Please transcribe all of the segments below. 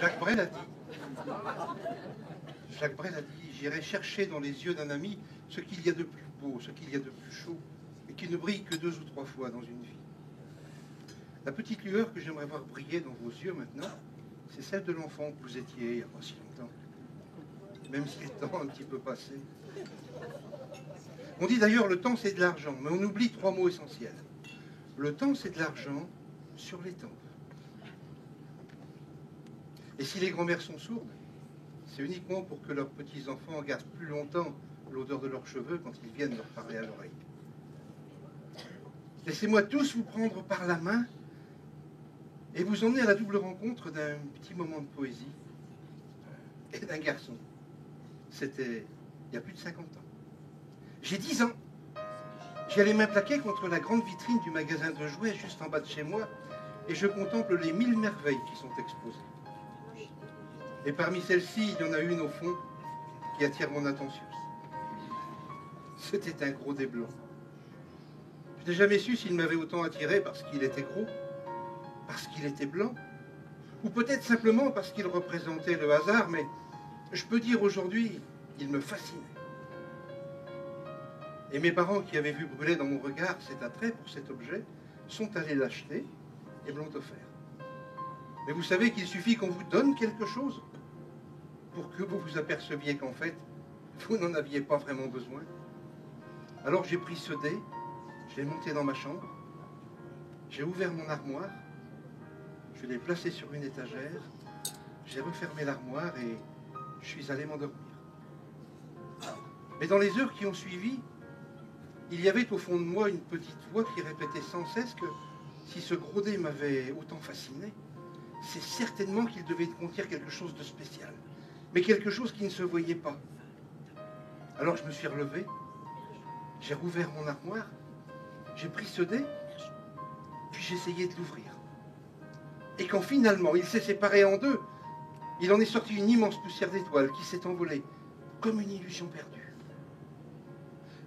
Jacques Brel a dit, Jacques Brel a dit, j'irai chercher dans les yeux d'un ami ce qu'il y a de plus beau, ce qu'il y a de plus chaud, et qui ne brille que 2 ou 3 fois dans une vie. La petite lueur que j'aimerais voir briller dans vos yeux maintenant, c'est celle de l'enfant que vous étiez il n'y a pas si longtemps, même si le temps a un petit peu passé. On dit d'ailleurs le temps c'est de l'argent, mais on oublie 3 mots essentiels. Le temps c'est de l'argent sur les tempes. Et si les grands-mères sont sourdes, c'est uniquement pour que leurs petits-enfants gardent plus longtemps l'odeur de leurs cheveux quand ils viennent leur parler à l'oreille. Laissez-moi tous vous prendre par la main et vous emmener à la double rencontre d'un petit moment de poésie et d'un garçon. C'était il y a plus de 50 ans. J'ai 10 ans. J'ai les mains plaquées contre la grande vitrine du magasin de jouets juste en bas de chez moi et je contemple les 1000 merveilles qui sont exposées. Et parmi celles-ci, il y en a une au fond qui attire mon attention. C'était un gros des blancs. Je n'ai jamais su s'il m'avait autant attiré parce qu'il était gros, parce qu'il était blanc, ou peut-être simplement parce qu'il représentait le hasard, mais je peux dire aujourd'hui, il me fascinait. Et mes parents, qui avaient vu brûler dans mon regard cet attrait pour cet objet, sont allés l'acheter et me l'ont offert. Mais vous savez qu'il suffit qu'on vous donne quelque chose pour que vous vous aperceviez qu'en fait, vous n'en aviez pas vraiment besoin. Alors j'ai pris ce dé, je l'ai monté dans ma chambre, j'ai ouvert mon armoire, je l'ai placé sur une étagère, j'ai refermé l'armoire et je suis allé m'endormir. Mais dans les heures qui ont suivi, il y avait au fond de moi une petite voix qui répétait sans cesse que si ce gros dé m'avait autant fasciné, c'est certainement qu'il devait contenir quelque chose de spécial, mais quelque chose qui ne se voyait pas. Alors je me suis relevé, j'ai rouvert mon armoire, j'ai pris ce dé, puis j'ai essayé de l'ouvrir. Et quand finalement il s'est séparé en deux, il en est sorti une immense poussière d'étoiles qui s'est envolée, comme une illusion perdue.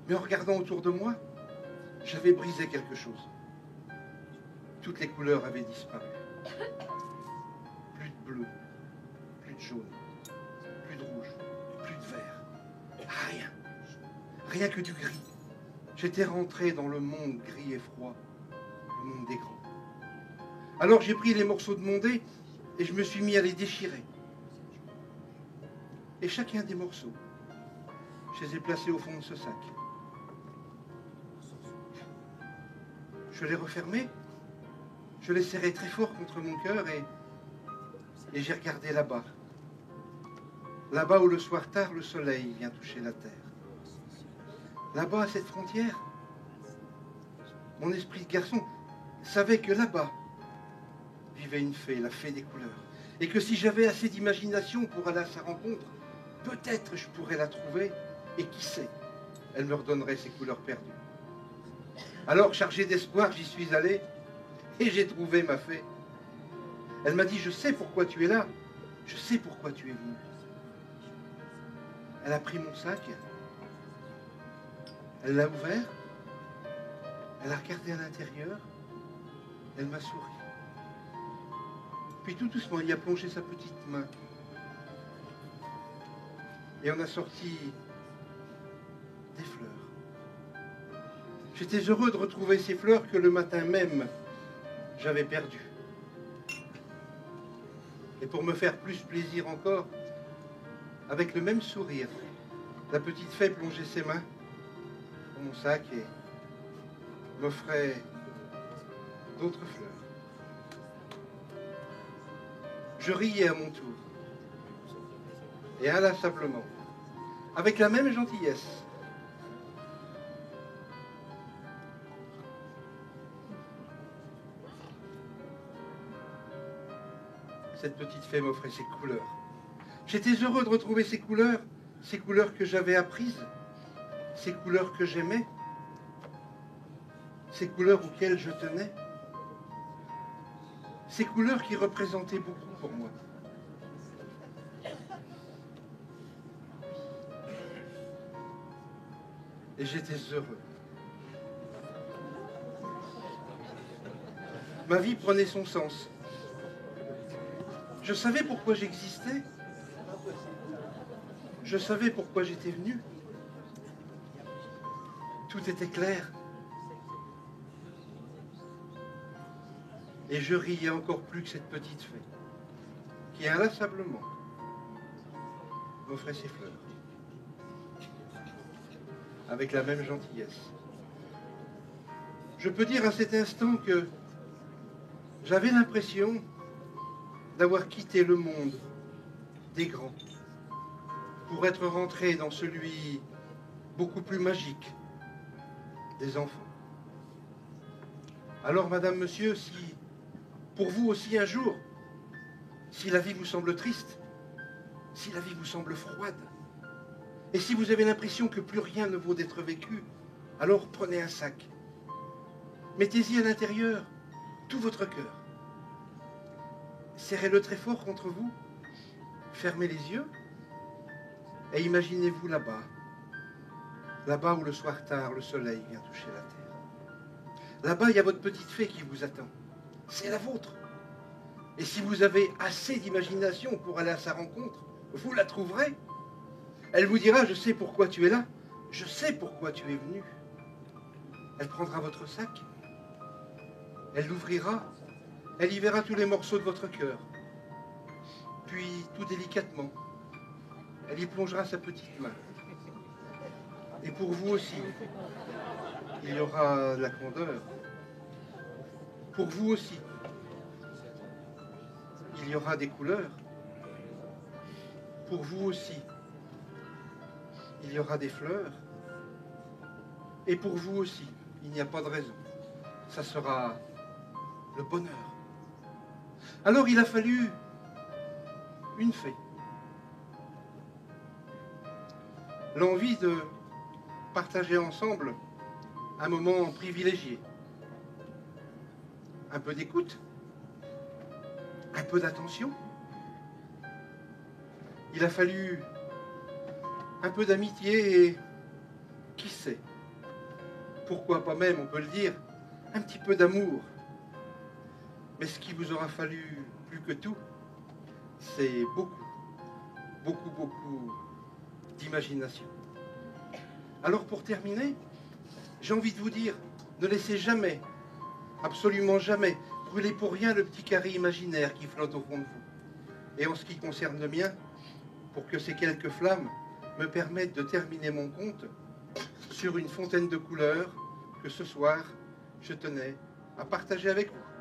Mais en regardant autour de moi, j'avais brisé quelque chose. Toutes les couleurs avaient disparu. Plus de bleu, plus de jaune, plus de rouge, plus de vert. Rien. Rien que du gris. J'étais rentré dans le monde gris et froid, le monde des grands. Alors j'ai pris les morceaux de mon dé et je me suis mis à les déchirer. Et chacun des morceaux, je les ai placés au fond de ce sac. Je l'ai refermé, je l'ai serré très fort contre mon cœur et j'ai regardé là-bas. Là-bas où le soir tard, le soleil vient toucher la terre. Là-bas, à cette frontière, mon esprit de garçon savait que là-bas vivait une fée, la fée des couleurs. Et que si j'avais assez d'imagination pour aller à sa rencontre, peut-être je pourrais la trouver et qui sait, elle me redonnerait ses couleurs perdues. Alors, chargé d'espoir, j'y suis allé et j'ai trouvé ma fée. Elle m'a dit, je sais pourquoi tu es là, je sais pourquoi tu es venu. Elle a pris mon sac, elle l'a ouvert, elle a regardé à l'intérieur, elle m'a souri. Puis tout doucement, il y a plongé sa petite main. Et on a sorti des fleurs. J'étais heureux de retrouver ces fleurs que le matin même, j'avais perdues. Et pour me faire plus plaisir encore, avec le même sourire, la petite fée plongeait ses mains dans mon sac et m'offrait d'autres fleurs. Je riais à mon tour, et inlassablement, avec la même gentillesse. Cette petite fée m'offrait ses couleurs. J'étais heureux de retrouver ces couleurs que j'avais apprises, ces couleurs que j'aimais, ces couleurs auxquelles je tenais, ces couleurs qui représentaient beaucoup pour moi. Et j'étais heureux. Ma vie prenait son sens. Je savais pourquoi j'existais. Je savais pourquoi j'étais venu. Tout était clair. Et je riais encore plus que cette petite fée, qui inlassablement m'offrait ses fleurs, avec la même gentillesse. Je peux dire à cet instant que j'avais l'impression d'avoir quitté le monde des grands pour être rentré dans celui beaucoup plus magique des enfants. Alors, madame, monsieur, si pour vous aussi un jour, si la vie vous semble triste, si la vie vous semble froide, et si vous avez l'impression que plus rien ne vaut d'être vécu, alors prenez un sac. Mettez-y à l'intérieur tout votre cœur. Serrez-le très fort contre vous, fermez les yeux, et imaginez-vous là-bas, là-bas où le soir tard, le soleil vient toucher la terre. Là-bas, il y a votre petite fée qui vous attend. C'est la vôtre. Et si vous avez assez d'imagination pour aller à sa rencontre, vous la trouverez. Elle vous dira, je sais pourquoi tu es là, je sais pourquoi tu es venu. Elle prendra votre sac, elle l'ouvrira, elle y verra tous les morceaux de votre cœur. Puis, tout délicatement, elle y plongera sa petite main. Et pour vous aussi, il y aura de la candeur. Pour vous aussi, il y aura des couleurs. Pour vous aussi, il y aura des fleurs. Et pour vous aussi, il n'y a pas de raison. Ça sera le bonheur. Alors il a fallu une fée. L'envie de partager ensemble un moment privilégié. Un peu d'écoute, un peu d'attention. Il a fallu un peu d'amitié et, qui sait, pourquoi pas même, on peut le dire, un petit peu d'amour. Mais ce qui vous aura fallu plus que tout, c'est beaucoup, beaucoup, beaucoup d'imagination. Alors pour terminer, j'ai envie de vous dire, ne laissez jamais, absolument jamais, brûler pour rien le petit carré imaginaire qui flotte au fond de vous. Et en ce qui concerne le mien, pour que ces quelques flammes me permettent de terminer mon conte sur une fontaine de couleurs que ce soir, je tenais à partager avec vous.